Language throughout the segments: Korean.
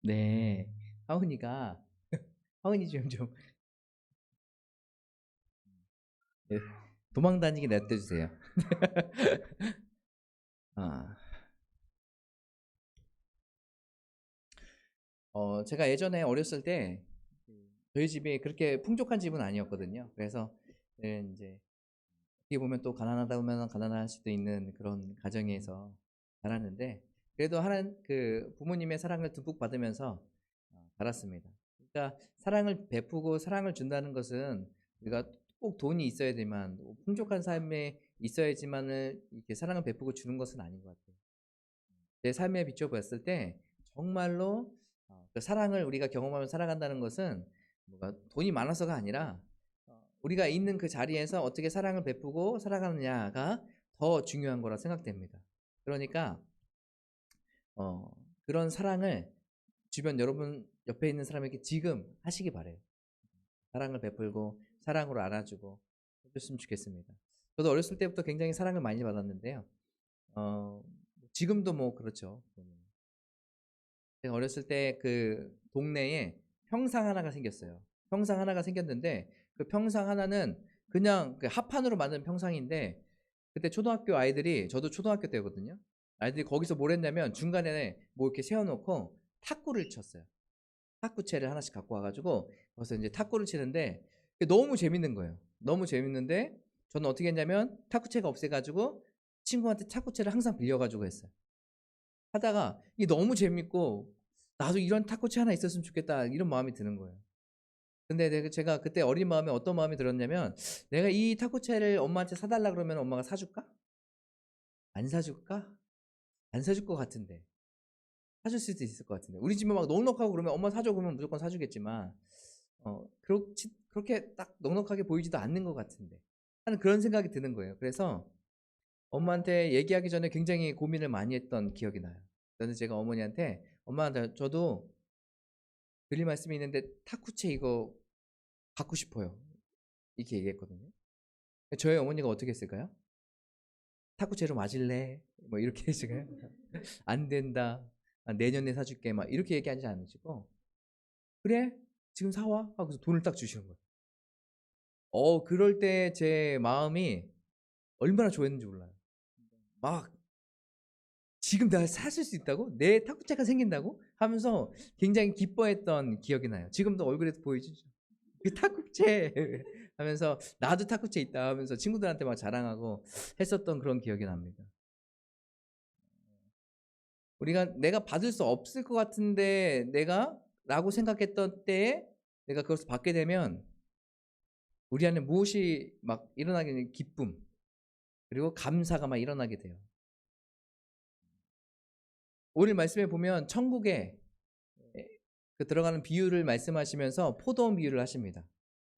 네. 하은이가 하은이 좀 네, 도망 다니게 냅둬 주세요. 아, 제가 예전에 어렸을 때 저희 집이 그렇게 풍족한 집은 아니었거든요. 그래서 이제 어떻게 보면 또 가난하다 보면 가난할 수도 있는 그런 가정에서 자랐는데 그래도 하나님 그 부모님의 사랑을 듬뿍 받으면서 자랐습니다. 그러니까 사랑을 베푸고 사랑을 준다는 것은 우리가 꼭 돈이 있어야 되만 풍족한 삶에 있어야지만을 이렇게 사랑을 베푸고 주는 것은 아닌 것 같아요. 내 삶에 비춰봤을 때 정말로 그 사랑을 우리가 경험하며 살아간다는 것은 뭐가 돈이 많아서가 아니라 우리가 있는 그 자리에서 어떻게 사랑을 베푸고 살아가느냐가 더 중요한 거라 생각됩니다. 그러니까 어, 그런 사랑을 주변 여러분 옆에 있는 사람에게 지금 하시기 바래요. 사랑을 베풀고 사랑으로 안아주고 해줬으면 좋겠습니다. 저도 어렸을 때부터 굉장히 사랑을 많이 받았는데요. 어, 지금도 뭐 그렇죠. 제가 어렸을 때 그 동네에 평상 하나가 생겼어요. 평상 하나가 생겼는데 그 평상 하나는 그냥 그 합판으로 만든 평상인데 그때 초등학교 아이들이 저도 초등학교 때거든요. 아이들이 거기서 뭘 했냐면 중간에 뭐 이렇게 세워놓고 탁구를 쳤어요. 탁구채를 하나씩 갖고 와가지고 그래서 이제 탁구를 치는데 너무 재밌는 거예요. 너무 재밌는데 저는 어떻게 했냐면 탁구채가 없애가지고 친구한테 탁구채를 항상 빌려가지고 했어요. 하다가 이게 너무 재밌고 나도 이런 탁구채 하나 있었으면 좋겠다 이런 마음이 드는 거예요. 근데 제가 그때 어린 마음에 어떤 마음이 들었냐면 내가 이 탁구채를 엄마한테 사달라 그러면 엄마가 사줄까? 안 사줄까? 안 사줄 것 같은데 사줄 수도 있을 것 같은데 우리 집에 막 넉넉하고 그러면 엄마 사줘 그러면 무조건 사주겠지만 그렇게 딱 넉넉하게 보이지도 않는 것 같은데 하는 그런 생각이 드는 거예요. 그래서 엄마한테 얘기하기 전에 굉장히 고민을 많이 했던 기억이 나요. 그래서 제가 어머니한테 엄마 저도 드릴 말씀이 있는데 타쿠체 이거 갖고 싶어요. 이렇게 얘기했거든요. 저희 어머니가 어떻게 했을까요? 타쿠체로 맞을래? 뭐 이렇게 했을까요? 안 된다. 내년에 사줄게. 막 이렇게 얘기하지 않으시고 그래? 지금 사와? 하고서 돈을 딱 주시는 거예요. 그럴 때 제 마음이 얼마나 좋았는지 몰라요. 막 지금 내가 사실 수 있다고? 내 탁구채가 생긴다고? 하면서 굉장히 기뻐했던 기억이 나요. 지금도 얼굴에도 보이시죠? 그 탁구채 하면서 나도 탁구채 있다 하면서 친구들한테 막 자랑하고 했었던 그런 기억이 납니다. 우리가 내가 받을 수 없을 것 같은데 내가 라고 생각했던 때에 내가 그것을 받게 되면 우리 안에 무엇이 막 일어나게 되는 기쁨 그리고 감사가 막 일어나게 돼요. 오늘 말씀에 보면 천국에 그 들어가는 비유를 말씀하시면서 포도원 비유를 하십니다.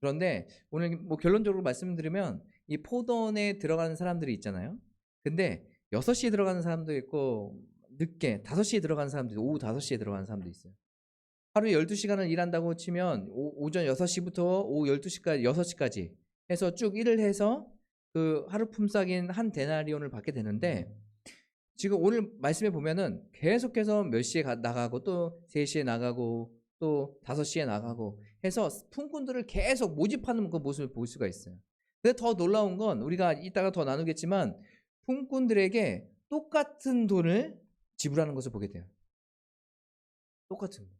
그런데 오늘 뭐 결론적으로 말씀드리면 이 포도원에 들어가는 사람들이 있잖아요. 근데 6시에 들어가는 사람도 있고 늦게 5시에 들어가는 사람도 있고 오후 5시에 들어가는 사람도 있어요. 하루에 12시간을 일한다고 치면 오전 6시부터 오후 12시까지 6시까지 해서 쭉 일을 해서 그 하루 품삯인 한 데나리온을 받게 되는데 지금 오늘 말씀에 보면은 계속해서 몇 시에 나가고 또 3시에 나가고 또 5시에 나가고 해서 품꾼들을 계속 모집하는 그 모습을 볼 수가 있어요. 근데 더 놀라운 건 우리가 이따가 더 나누겠지만 품꾼들에게 똑같은 돈을 지불하는 것을 보게 돼요. 똑같은 거.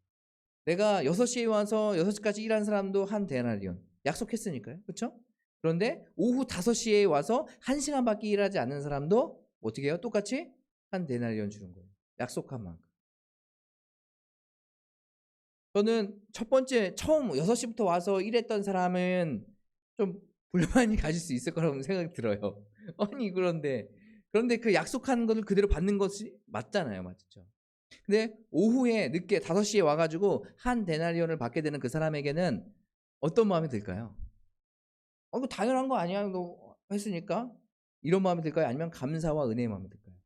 내가 6시에 와서 6시까지 일하는 사람도 한 데나리온 약속했으니까요. 그렇죠? 그런데 오후 5시에 와서 1시간밖에 일하지 않는 사람도 어떻게 해요? 똑같이 한 데나리온 주는 거예요. 약속한 만큼. 저는 첫 번째 처음 6시부터 와서 일했던 사람은 좀 불만이 가질 수 있을 거라고 생각이 들어요. 아니 그런데 그 약속한 것을 그대로 받는 것이 맞잖아요. 맞죠? 근데 오후에 늦게 5시에 와가지고 한 데나리온을 받게 되는 그 사람에게는 어떤 마음이 들까요? 이거 당연한 거 아니야? 너 했으니까 이런 마음이 들까요? 아니면 감사와 은혜의 마음이 들까요?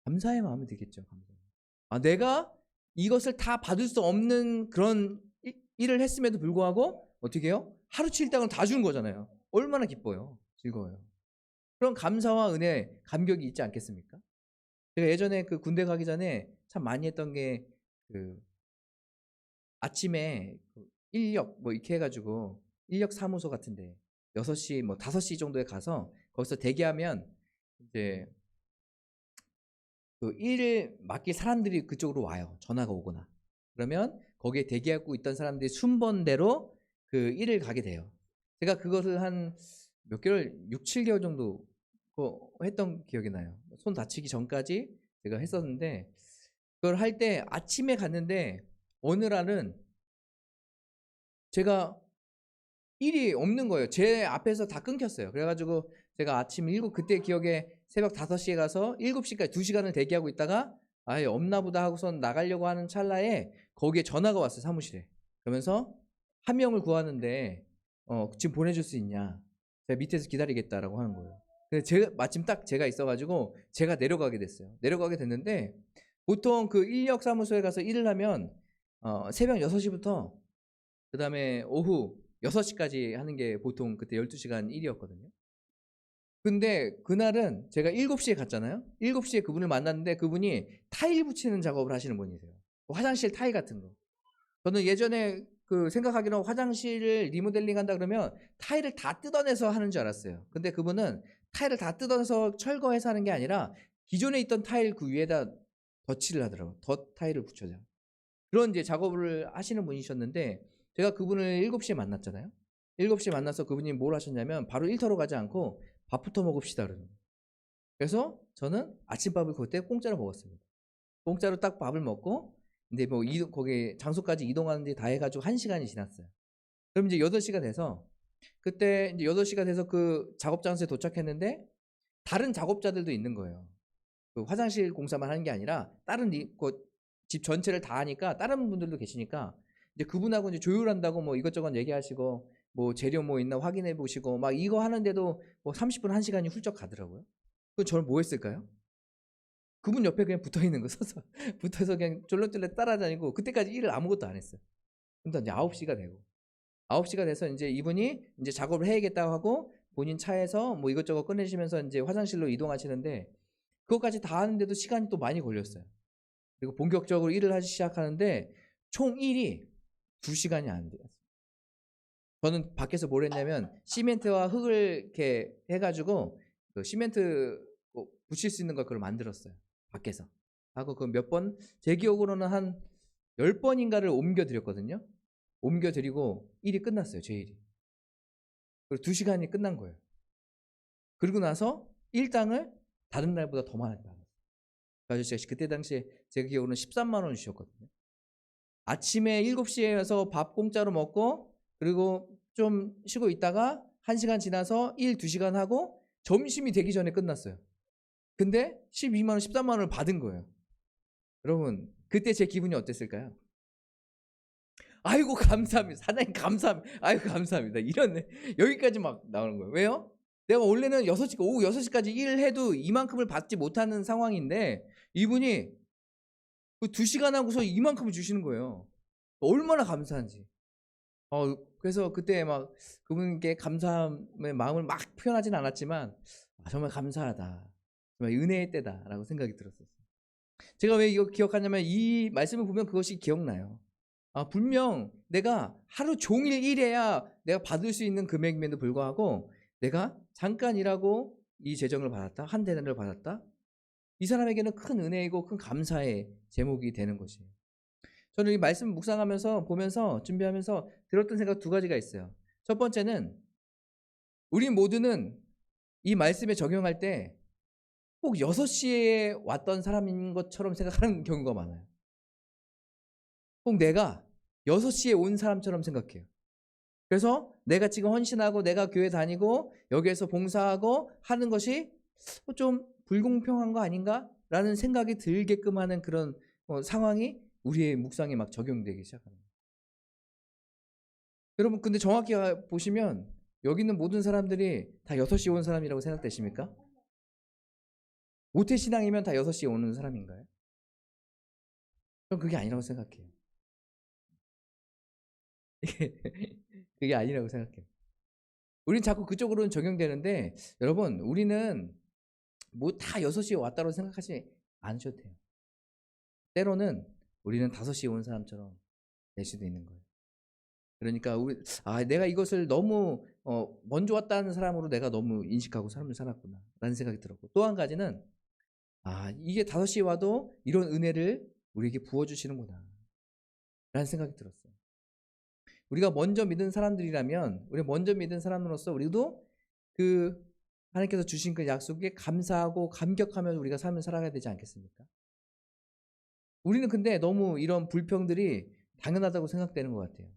감사의 마음이 들겠죠. 감사. 내가 이것을 다 받을 수 없는 그런 일을 했음에도 불구하고 어떻게 해요? 하루치 일당을 다 주는 거잖아요. 얼마나 기뻐요. 즐거워요. 그런 감사와 은혜, 감격이 있지 않겠습니까? 제가 예전에 그 군대 가기 전에 참 많이 했던 게그 아침에 인력 뭐 이렇게 해가지고 인력 사무소 같은데 6시 뭐 5시 정도에 가서 거기서 대기하면 이제 그 일을 맡길 사람들이 그쪽으로 와요. 전화가 오거나. 그러면 거기에 대기하고 있던 사람들이 순번대로 그 일을 가게 돼요. 제가 그것을 한 몇 개월, 6, 7개월 정도 했던 기억이 나요. 손 다치기 전까지 제가 했었는데 그걸 할 때 아침에 갔는데 어느 날은 제가 일이 없는 거예요. 제 앞에서 다 끊겼어요. 그래가지고 제가 아침 7, 그때 기억에 새벽 5시에 가서 7시까지 2시간을 대기하고 있다가 아예 없나 보다 하고선 나가려고 하는 찰나에 거기에 전화가 왔어요. 사무실에. 그러면서 한 명을 구하는데 지금 보내줄 수 있냐. 제가 밑에서 기다리겠다라고 하는 거예요. 근데 제가 마침 딱 제가 있어가지고 제가 내려가게 됐어요. 내려가게 됐는데 보통 그 인력 사무소에 가서 일을 하면 새벽 6시부터 그 다음에 오후 6시까지 하는 게 보통 그때 12시간 일이었거든요. 근데 그날은 제가 7시에 갔잖아요. 7시에 그분을 만났는데 그분이 타일 붙이는 작업을 하시는 분이세요. 화장실 타일 같은 거. 저는 예전에 그 생각하기로 화장실을 리모델링 한다 그러면 타일을 다 뜯어내서 하는 줄 알았어요. 근데 그분은 타일을 다 뜯어서 철거해서 하는 게 아니라 기존에 있던 타일 그 위에다 덧칠을 하더라고요. 덧 타일을 붙여서. 그런 이제 작업을 하시는 분이셨는데 제가 그분을 7시에 만났잖아요. 7시에 만나서 그분이 뭘 하셨냐면 바로 일터로 가지 않고 밥부터 먹읍시다 그러는 거예요. 그래서 저는 아침밥을 그때 공짜로 먹었습니다. 공짜로 딱 밥을 먹고 근데 뭐 거기 장소까지 이동하는데 다 해가지고 1시간이 지났어요. 그럼 이제 8시가 돼서 그때 이제 8시가 돼서 그 작업 장소에 도착했는데 다른 작업자들도 있는 거예요. 그 화장실 공사만 하는 게 아니라 다른 집 전체를 다 하니까 다른 분들도 계시니까 이제 그분하고 이제 조율한다고 뭐 이것저것 얘기하시고 뭐 재료 뭐 있나 확인해 보시고 막 이거 하는데도 뭐 30분 1시간이 훌쩍 가더라고요. 그럼 저는 뭐 했을까요? 그분 옆에 그냥 붙어 있는 거 서서 붙어서 그냥 쫄래쫄래 따라다니고 그때까지 일을 아무것도 안 했어요. 근데 이제 9시가 되고 9시가 돼서 이제 이분이 이제 작업을 해야겠다고 하고 본인 차에서 뭐 이것저것 꺼내시면서 이제 화장실로 이동하시는데 그것까지 다 하는데도 시간이 또 많이 걸렸어요. 그리고 본격적으로 일을 하기 시작하는데 총 일이 2시간이 안 돼요. 저는 밖에서 뭘 했냐면 시멘트와 흙을 이렇게 해가지고 그 시멘트 붙일 수 있는 걸 그걸 만들었어요. 밖에서. 하고 그 몇 번, 제 기억으로는 한 10번인가를 옮겨드렸거든요. 옮겨드리고 일이 끝났어요. 제 일이. 그리고 2시간이 끝난 거예요. 그리고 나서 일당을 다른 날보다 더 많이 받았어요. 그 아저씨가 그때 당시에 제 기억으로는 13만 원 주셨거든요. 아침에 7시에 와서 밥 공짜로 먹고 그리고 좀 쉬고 있다가 1시간 지나서 2시간 하고 점심이 되기 전에 끝났어요. 근데 12만 원, 13만 원을 받은 거예요. 여러분 그때 제 기분이 어땠을까요? 아이고 감사합니다. 사장님 감사합니다. 아이고 감사합니다. 이런 여기까지 막 나오는 거예요. 왜요? 내가 원래는 오후 6시까지 일을 해도 이만큼을 받지 못하는 상황인데 이분이 그 2시간 하고서 이만큼을 주시는 거예요. 얼마나 감사한지. 그래서 그때 막 그분께 감사함의 마음을 막 표현하진 않았지만 정말 감사하다. 정말 은혜의 때다라고 생각이 들었었어요. 제가 왜 이거 기억하냐면 이 말씀을 보면 그것이 기억나요. 분명 내가 하루 종일 일해야 내가 받을 수 있는 금액임에도 불구하고 내가 잠깐 일하고 이 재정을 받았다. 한 대를 받았다. 이 사람에게는 큰 은혜이고 큰 감사의 제목이 되는 것이에요. 저는 이 말씀 묵상하면서 보면서 준비하면서 들었던 생각 2가지가 있어요. 첫 번째는 우리 모두는 이 말씀에 적용할 때 꼭 6시에 왔던 사람인 것처럼 생각하는 경우가 많아요. 꼭 내가 6시에 온 사람처럼 생각해요. 그래서 내가 지금 헌신하고 내가 교회 다니고 여기에서 봉사하고 하는 것이 좀 불공평한 거 아닌가? 라는 생각이 들게끔 하는 그런 상황이 우리의 묵상에 막 적용되기 시작합니다. 여러분 근데 정확히 보시면 여기 있는 모든 사람들이 다 6시에 온 사람이라고 생각되십니까? 모태신앙이면 다 6시에 오는 사람인가요? 저는 그게 아니라고 생각해요. 그게 아니라고 생각해요. 우린 자꾸 그쪽으로는 적용되는데 여러분 우리는 뭐 다 6시에 왔다고 생각하지 않으셔도 돼요. 때로는 우리는 5시에 온 사람처럼 될 수도 있는 거예요. 그러니까 내가 이것을 너무 먼저 왔다는 사람으로 내가 너무 인식하고 삶을 살았구나 라는 생각이 들었고, 또 한 가지는 이게 5시에 와도 이런 은혜를 우리에게 부어주시는구나 라는 생각이 들었어요. 우리가 먼저 믿은 사람들이라면, 우리 먼저 믿은 사람으로서 우리도 그 하나님께서 주신 그 약속에 감사하고 감격하면서 우리가 삶을 살아가야 되지 않겠습니까? 우리는 근데 너무 이런 불평들이 당연하다고 생각되는 것 같아요.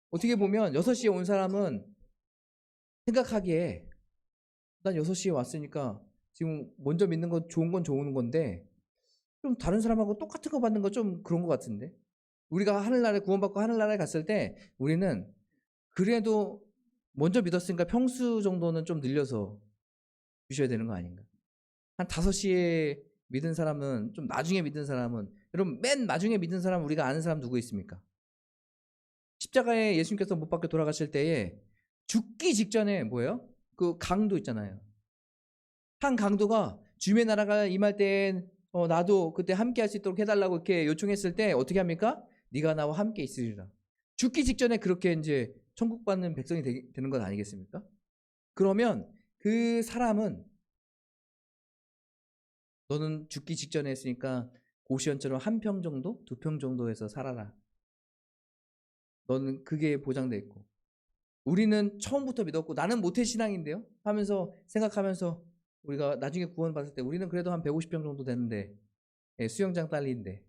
어떻게 보면 6시에 온 사람은 생각하기에 난 6시에 왔으니까 지금 먼저 믿는 건 좋은 건데 좀 다른 사람하고 똑같은 거 받는 거 좀 그런 것 같은데, 우리가 하늘나라에 구원받고 하늘나라에 갔을 때 우리는 그래도 먼저 믿었으니까 평수 정도는 좀 늘려서 주셔야 되는 거 아닌가? 한 5시에 믿은 사람은, 좀 나중에 믿은 사람은, 여러분 맨 나중에 믿은 사람 우리가 아는 사람 누구 있습니까? 십자가에 예수님께서 못 박혀 돌아가실 때에 죽기 직전에 뭐예요? 그 강도 있잖아요. 한 강도가 주님의 나라가 임할 때 나도 그때 함께 할 수 있도록 해달라고 이렇게 요청했을 때 어떻게 합니까? 네가 나와 함께 있으리라. 죽기 직전에 그렇게 이제 천국 받는 백성이 되는 것 아니겠습니까? 그러면 그 사람은 너는 죽기 직전에 했으니까 고시원처럼 1평 정도? 2평 정도에서 살아라. 너는 그게 보장돼 있고, 우리는 처음부터 믿었고 나는 모태신앙인데요 하면서 생각하면서 우리가 나중에 구원받을 때 우리는 그래도 한 150평 정도 되는데, 수영장 딸린데,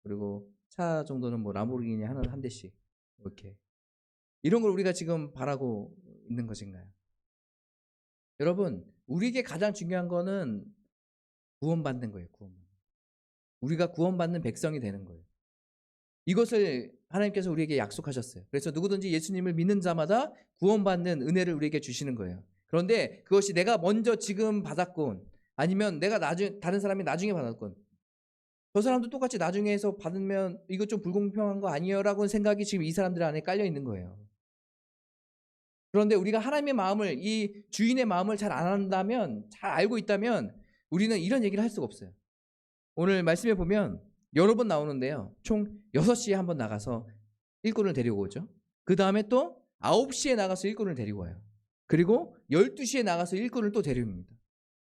그리고 차 정도는 뭐 라보르기니 한 대씩, 이렇게 이런 걸 우리가 지금 바라고 있는 것인가요? 여러분, 우리에게 가장 중요한 거는 구원받는 거예요. 우리가 구원받는 백성이 되는 거예요. 이것을 하나님께서 우리에게 약속하셨어요. 그래서 누구든지 예수님을 믿는 자마다 구원받는 은혜를 우리에게 주시는 거예요. 그런데 그것이 내가 먼저 지금 받았건 아니면 내가 다른 사람이 나중에 받았건, 저 사람도 똑같이 나중에 해서 받으면 이거 좀 불공평한 거 아니에요? 라고 생각이 지금 이 사람들 안에 깔려 있는 거예요. 그런데 우리가 하나님의 마음을, 이 주인의 마음을 잘 안 한다면, 잘 알고 있다면 우리는 이런 얘기를 할 수가 없어요. 오늘 말씀에 보면 여러 번 나오는데요. 총 6시에 한번 나가서 일꾼을 데리고 오죠. 그 다음에 또 9시에 나가서 일꾼을 데리고 와요. 그리고 12시에 나가서 일꾼을 또 데려옵니다.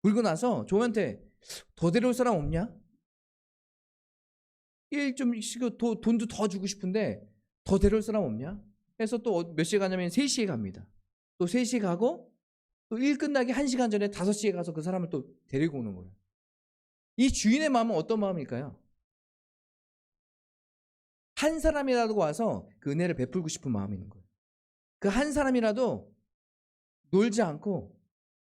그리고 나서 저한테 더 데려올 사람 없냐? 일 좀 시고 돈도 더 주고 싶은데 더 데려올 사람 없냐? 해서 또 몇 시에 가냐면 3시에 갑니다. 또 3시에 가고 또 일 끝나기 1시간 전에 5시에 가서 그 사람을 또 데리고 오는 거예요. 이 주인의 마음은 어떤 마음일까요? 한 사람이라도 와서 그 은혜를 베풀고 싶은 마음이 있는 거예요. 그 한 사람이라도 놀지 않고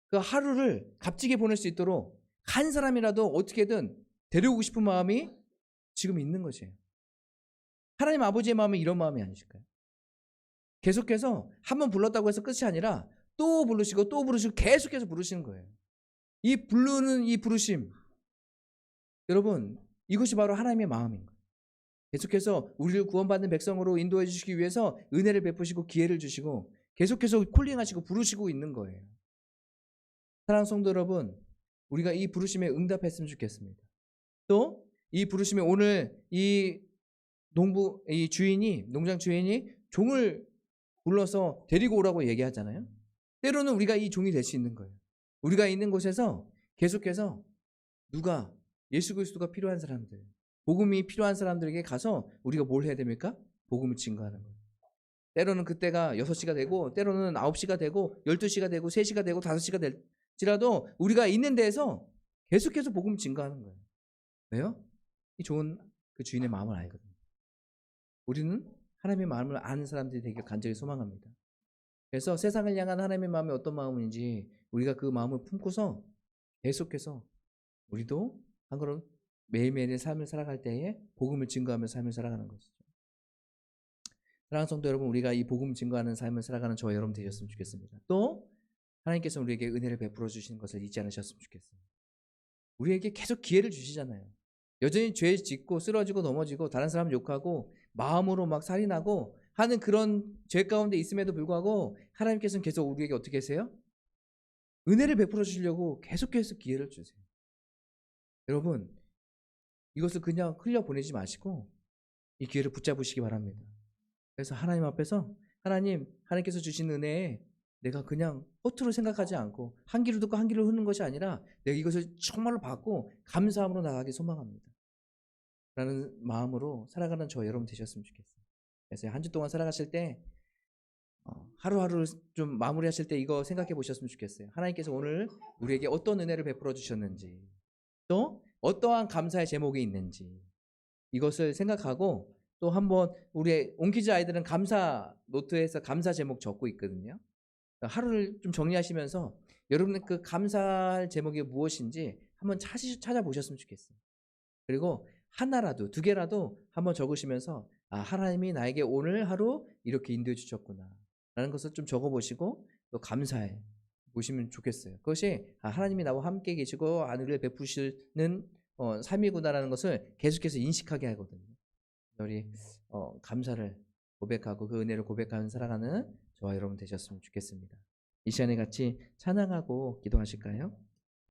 그 하루를 값지게 보낼 수 있도록 한 사람이라도 어떻게든 데려오고 싶은 마음이 지금 있는 것이에요. 하나님 아버지의 마음은 이런 마음이 아니실까요? 계속해서 한번 불렀다고 해서 끝이 아니라 또 부르시고 또 부르시고 계속해서 부르시는 거예요. 이 부르는 이 부르심, 여러분, 이것이 바로 하나님의 마음인 거예요. 계속해서 우리를 구원받는 백성으로 인도해 주시기 위해서 은혜를 베푸시고 기회를 주시고 계속해서 콜링하시고 부르시고 있는 거예요. 사랑하는 성도 여러분, 우리가 이 부르심에 응답했으면 좋겠습니다. 또 이 부르심에 오늘 이 농장 주인이 종을 불러서 데리고 오라고 얘기하잖아요. 때로는 우리가 이 종이 될 수 있는 거예요. 우리가 있는 곳에서 계속해서 누가 예수 그리스도가 필요한 사람들, 복음이 필요한 사람들에게 가서 우리가 뭘 해야 됩니까? 복음을 증거하는 거예요. 때로는 그때가 6시가 되고 때로는 9시가 되고 12시가 되고 3시가 되고 5시가 될지라도 우리가 있는 데에서 계속해서 복음을 증거하는 거예요. 왜요? 이 좋은 그 주인의 마음을 알거든요. 우리는 하나님의 마음을 아는 사람들이 되길 간절히 소망합니다. 그래서 세상을 향한 하나님의 마음이 어떤 마음인지 우리가 그 마음을 품고서 계속해서 우리도 한 걸음 매일매일의 삶을 살아갈 때에 복음을 증거하며 삶을 살아가는 것이죠. 사랑하는 성도 여러분, 우리가 이 복음 증거하는 삶을 살아가는 저와 여러분 되셨으면 좋겠습니다. 또 하나님께서 우리에게 은혜를 베풀어 주시는 것을 잊지 않으셨으면 좋겠습니다. 우리에게 계속 기회를 주시잖아요. 여전히 죄 짓고 쓰러지고 넘어지고 다른 사람 욕하고 마음으로 막 살인하고 하는 그런 죄 가운데 있음에도 불구하고 하나님께서는 계속 우리에게 어떻게 하세요? 은혜를 베풀어 주시려고 계속해서 기회를 주세요. 여러분, 이것을 그냥 흘려보내지 마시고 이 기회를 붙잡으시기 바랍니다. 그래서 하나님 앞에서 하나님께서 주신 은혜에 내가 그냥 허투루 생각하지 않고 한 귀로 듣고 한 귀로 흐는 것이 아니라 내가 이것을 정말로 받고 감사함으로 나가기 소망합니다. 라는 마음으로 살아가는 저 여러분 되셨으면 좋겠어요. 그래서 한 주 동안 살아가실 때 하루하루 좀 마무리하실 때 이거 생각해 보셨으면 좋겠어요. 하나님께서 오늘 우리에게 어떤 은혜를 베풀어 주셨는지, 또 어떠한 감사의 제목이 있는지 이것을 생각하고, 또 한번 우리 옹키즈 아이들은 감사 노트에서 감사 제목 적고 있거든요. 하루를 좀 정리하시면서 여러분의 그 감사할 제목이 무엇인지 한번 찾아보셨으면 좋겠어요. 그리고 하나라도 두 개라도 한번 적으시면서 하나님이 나에게 오늘 하루 이렇게 인도해 주셨구나 라는 것을 좀 적어보시고 또 감사해 보시면 좋겠어요. 그것이 하나님이 나와 함께 계시고 은혜를 베푸시는 삶이구나라는 것을 계속해서 인식하게 하거든요. 우리 감사를 고백하고 그 은혜를 고백하는 살아가는 저와 여러분 되셨으면 좋겠습니다. 이 시간에 같이 찬양하고 기도하실까요?